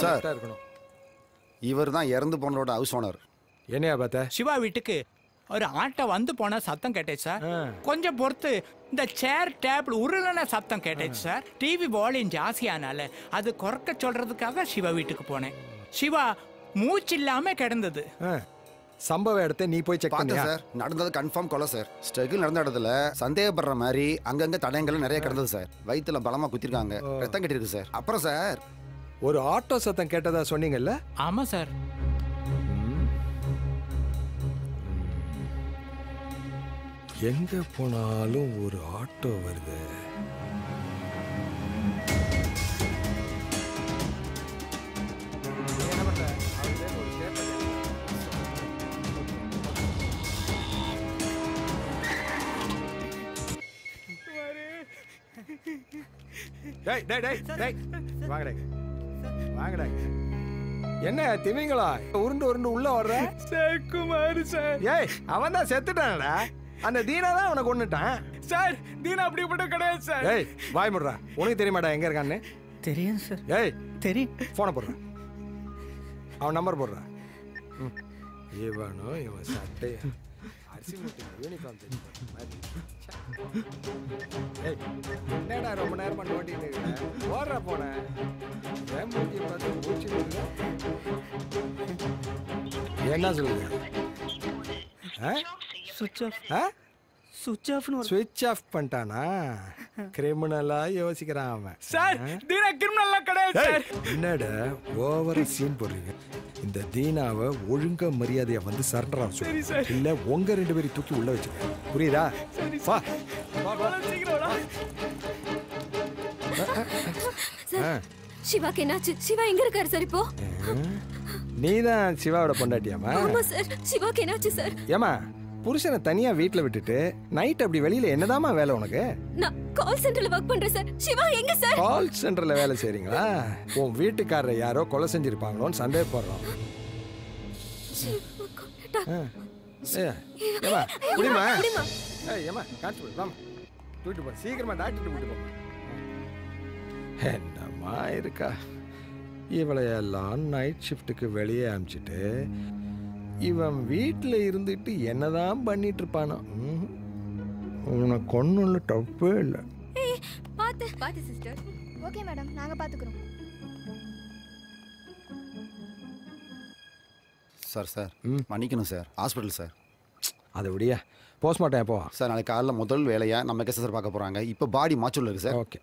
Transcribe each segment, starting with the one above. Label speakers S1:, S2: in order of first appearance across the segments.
S1: கரெக்டா இருக்கணும்.
S2: இவர் தான் இறந்து போனோட ஹவுஸ் ஓனர்.
S1: என்னையா பார்த்த?
S3: சிவா வீட்டுக்கு ஒரு ஆட்டோ வந்து போன சத்தம் கேட்டேச்சு சார். கொஞ்சம் பொறுத்து இந்த சேர் டேபிள் உருளன சத்தம் கேட்டேச்சு சார். டிவி வால்யூம் ஜாஸ்தியானால அது குறைக்க சொல்றதுக்காக சிவா வீட்டுக்கு போனேன். சிவா மூச்சு இல்லாம கிடந்தது.
S1: சம்பவ இடத்தை நீ போய் செக் பண்ணியா?
S2: சார் நடந்தது கன்ஃபார்ம் கொலை சார். ஸ்ட்ரகிள் நடந்த இடத்துல சந்தேகப்படுற மாதிரி அங்கங்க தடயங்கள் நிறைய கிடந்தது சார். வயிற்றுல பலமா குத்திருக்காங்க, ரத்தம் கட்டிருக்கு சார். அப்புறம் சார்
S1: ஒரு ஆட்டோ சத்தம் கேட்டதா சொன்னீங்கல்ல?
S3: ஆமா சார்.
S1: எங்க போனாலும் ஒரு ஆட்டோ வருது. என்ன திமிங்களா உருண்டு உருண்டு உள்ள வர்ற?
S3: குமார் சார்.
S1: ஏய் அவன் தான் செத்துட்டானடா. அந்த தீனா தான் அவனை கொன்னுட்டான்
S3: சார். தீனா அப்படிப்பட்ட கிடையாது சார்.
S1: ஏய் வாய் முடுறா. உனக்கு தெரியுமாடா எங்க இருக்கான்னு?
S3: தெரியும் சார்.
S1: ஏய்
S3: தெரியும்.
S1: போனை போடுறான். அவன் நம்பர் போடுறான். இவனோ இவன் சட்டை அரிசி மூட்டை யூனிஃபார்ம் தெரியும். என்னடா ரொம்ப நேரமா நோண்டிட்டு இருக்க? ஓடுற போன பார்த்து மூச்சு என்ன சொல்லுங்க? ஸ்விட்ச் ஆஃப் பண்ணிட்டானா? கிரிமினலா யோசிக்கிறான் அவன்.
S3: சார் தீனா கிரிமினலா கிடையாது சார்.
S1: என்னடா ஓவரா சீன் போடுறீங்க? இந்த தீனாவை ஒழுங்கா மரியாதையா வந்து சரண்டர் ஆக சொல்லு. இல்ல உங்க 2 பேரும் தூக்கி உள்ள வச்சுக்க. புரியுதா? வா
S4: சிவாக்கு என்னாச்சு? சிவா எங்க இருக்காரு சார் இப்போ?
S1: நீதான் சிவாவோட பொண்டாட்டியாமா?
S4: ஆமா சார். சிவாக்கு என்னாச்சு சார்?
S1: ஏமா புருஷனை தனியா வீட்டுல விட்டுட்டு நைட் அப்படி வெளியில என்னதாமா வேலை உனக்கு?
S4: நான் கால் சென்டர்ல வர்க் பண்றேன் சார். சிவா எங்க சார்?
S1: கால் சென்டர்ல வேலை செய்றீங்களா? உன் வீட்டுக்காரர் யாரோ கொலை செஞ்சிருப்பாங்களோன்னு சந்தேகப்படுறோம். சீக்கிரமா டாக்டர் கூட்டு போ. என்னம்மா இருக்கா இவளையெல்லாம் நைட் ஷிஃப்ட்டுக்கு வெளியே அனுப்பிச்சிட்டு இவன் வீட்டில் இருந்துட்டு என்னதான் பண்ணிட்டு இருப்பானோ. உனக்கு ஒன்றும் தப்பே இல்லை.
S4: பாத்து சிஸ்டர்.
S5: ஓகே மேடம், நாங்க பாத்துக்கிறோம்.
S2: சார் மன்னிக்கணும் சார். Hospital sir.
S1: அதை விடியா போஸ்ட்மார்ட்டம் எப்போ
S2: சார்? நாளைக்கு காலைல முதல் வேலையாக நம்ம கேஸ் சார் பார்க்க போகிறாங்க. இப்போ பாடி மாச்சூரில் இருக்குது சார்.
S1: ஓகே.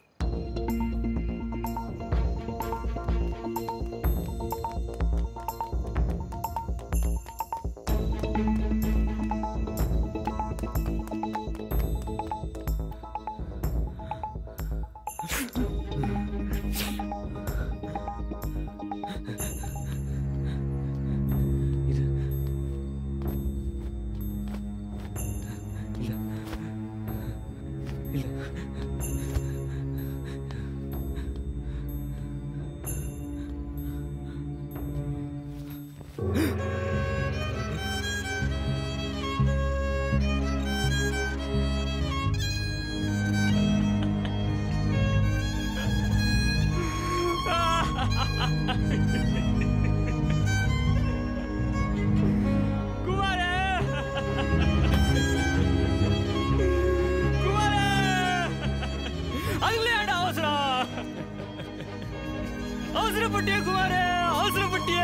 S3: அவசரப்பட்டிய குமாரே, அவசரப்பட்டிய.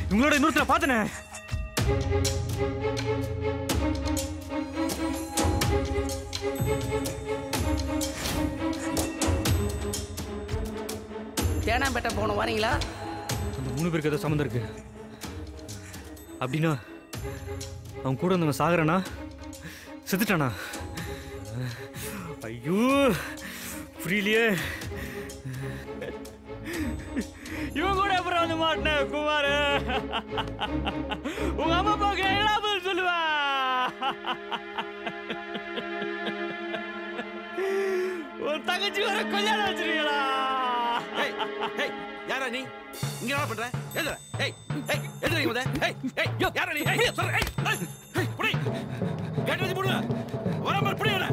S6: இவங்களோட இன்னொருத்தர பார்த்தனே.
S7: தேனாம்பேட்டை போகணும் வரீங்களா?
S6: அந்த 3 பேருக்கு ஏதோ சம்மந்தம் இருக்கு. அப்படின்னா அவன் கூட வந்தவன் சாகுறானா செத்துட்டானா? ஐயோ புரியலையே. இவன் கூட அப்புறம் வந்து மாட்டின குமார். உங்க அம்மா அப்பாவுக்கு என்ன பதில் சொல்லுவா? உன் தங்கச்சி வர கல்யாணம் வச்சிருக்கீங்களா?
S8: யாரா நீ இங்க என்ன பண்ற? எதுல? ஏய் ஏய் எதுல இங்க வந்த? ஏய் ஏய் யாரா நீ? ஏய் சொல்ற. ஏய் ஏய் புடி. கேட்டது புடி. வராம புடிடா.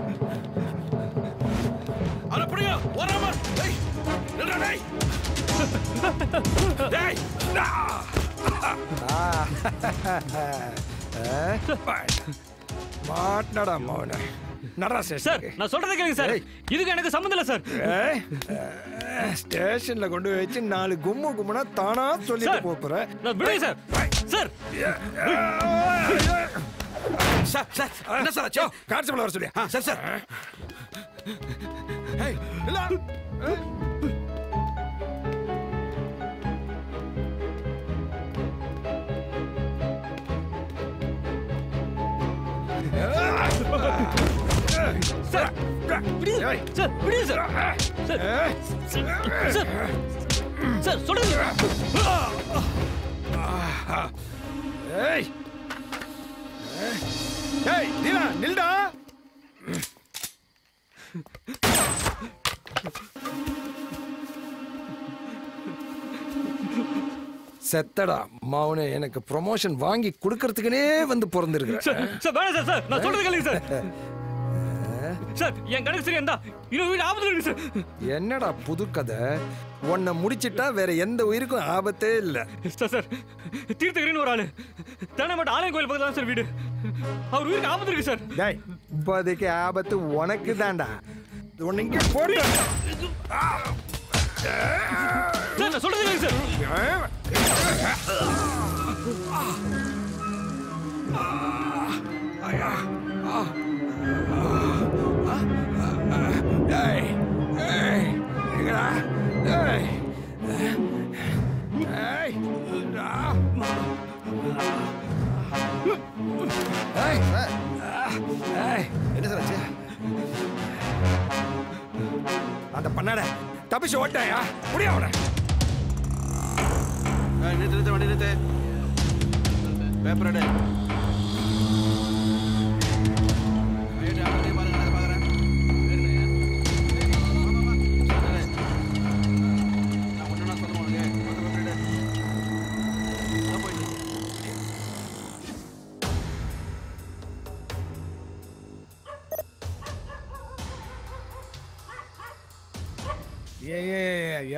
S8: அட புடி. வராம. ஏய் நில்றா டேய். டேய்.
S1: மாட்னடா மோனே. நடரா
S6: சார்
S1: ஸ்டேஷன்.
S6: நான் சொல்றதை கேளுங்க சார். இதுக்கு எனக்கு சம்மந்தம் இல்லை சார்.
S1: ஸ்டேஷன்ல கொண்டு வச்சு 4 கும்முனா தானா சொல்லிட்டு போற.
S6: நான் விடுங்க சார். சார்
S8: சார் சார் என்ன சார் ஆச்சு?
S1: கான்ஸ்டபிள் வர சொல்லி.
S8: Sir sir.
S1: ஏய் இல்ல.
S6: சார் விடுங்க சார். விடுங்க சார். சார் சார் சொல்லுங்க.
S1: ஏய் ஏய் தீனா நில்டா. செத்தடா மௌனே. எனக்கு ப்ரொமோஷன் வாங்கி கொடுக்கறதுக்குனே வந்து பிறந்திருக்கிறேன்.
S6: சார் வேணாம் சார். சார் நான் சொல்றது கேளுங்க சார். சார் என் கணக்கு சரியா இருந்தா இன்னும் வீடு ஆபத்து இருக்கு சார்.
S1: என்னடா புது கதை? உன்னை முடிச்சிட்டா வேற எந்த உயிருக்கும் ஆபத்தே இல்ல.
S6: சார் சார் தீர்த்தகிரின்னு ஒரு ஆளு தேனாம்பேட்டை ஆலயம் கோயில் பக்கத்துல தான் சார் வீடு. அவர் உயிருக்கு ஆபத்து இருக்கு சார்.
S1: டேய் இப்போதைக்கு ஆபத்து உனக்கு தான்டா. உன்னை இங்கே போடு.
S6: சார் நான் சொல்றது கேளுங்க சார்.
S1: டேய் ஏய் எங்கடா? டேய் ஏய்
S2: ஏய் சார்
S1: ஏய்
S2: என்ன சார் ஆச்சு?
S1: அந்த பண்ணாட தப்பிச்சு ஓட்டாயா? முடியா அவனை.
S8: நிறுத்து வண்டி நிறுத்து. பேப்பர் எடு.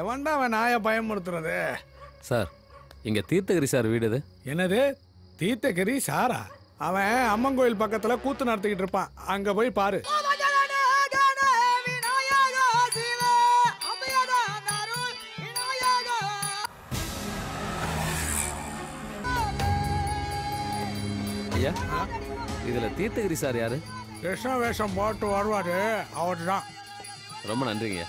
S9: எவன்டா அவன் நாயை பயமுறுத்துறது?
S10: சார் இங்க தீர்த்தகிரி சார் வீடு இது.
S9: என்னது தீர்த்தகிரி சாரா? அவன் அம்மன் கோயில் பக்கத்துல கூத்து நடத்திக்கிட்டு இருப்பான். அங்க போய் பாரு.
S10: ஐயா இதுல தீர்த்தகிரி சார் யாரு?
S9: கிருஷ்ண வேஷம் போட்டு வருவாரு அவர் தான்.
S10: ரொம்ப நன்றிங்க.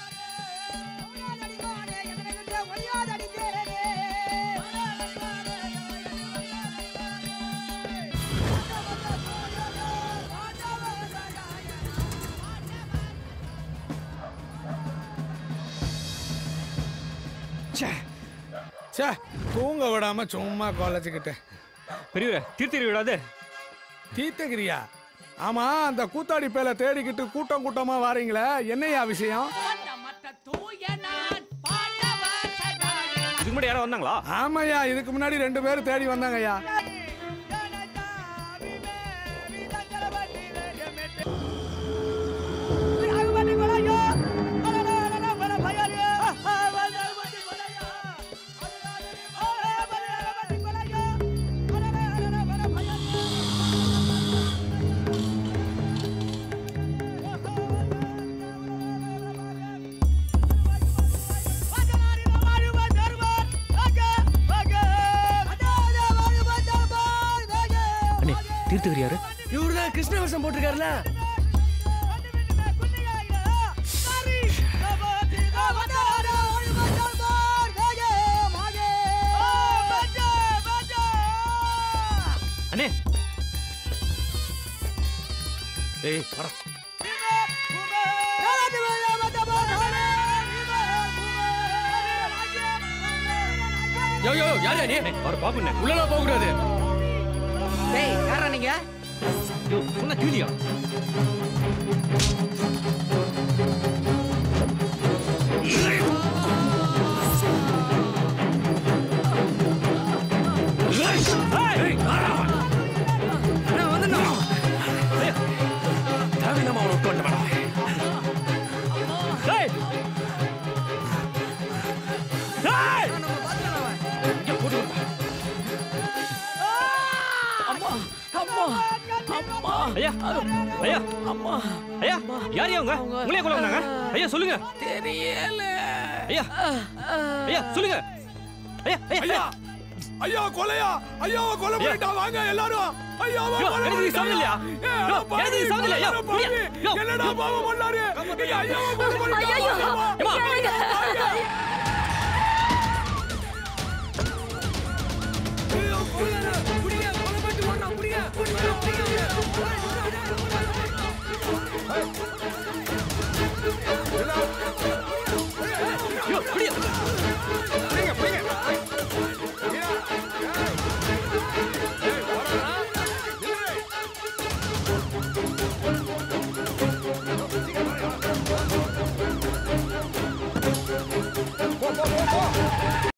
S9: தூங்க விடாம சும்மா கொலைச்சுக்கிட்டு.
S6: பெரியவரே தீர்த்தகிரி விடாது.
S9: தீர்த்தகிரியா? ஆமா அந்த கூத்தாடி பேல தேடிக்கிட்டு கூட்டம் கூட்டமா வாரீங்களே, என்னையா விஷயம்?
S6: இதுக்கு முன்னாடி யாரும் வந்தாங்களா?
S9: ஆமாய்யா இதுக்கு முன்னாடி 2 பேர் தேடி வந்தாங்கய்யா.
S6: தீர்த்தகிரி யாரு?
S11: இவருதான் கிருஷ்ண வருஷம் போட்டிருக்காருல.
S6: அண்ணே ஏய் வர
S11: யோ யோ யாரா நீ?
S6: அவரை பாப்பண்ணே.
S11: உள்ளலாம் போக கூடாது.
S7: டேய் யாரா நீங்க?
S6: யோ சொன்ன ஜூலியா. ஐயா ஐயா அம்மா ஐயா யார் அவங்க உங்களே கொலை பண்ணாங்க? ஐயா சொல்லுங்க.
S7: தெரியல.
S6: ஐயா ஐயா சொல்லுங்க. ஐயா
S9: ஐயா ஐயா கொலையா ஐயாவை கொலை பண்ணிட்டா வாங்க எல்லாரும். ஐயாவை கொலை
S6: பண்ணிட்டா.
S9: என்னடா பாவம் பண்ணாரு? ஐயாவை கொலை பண்ணிட்டா.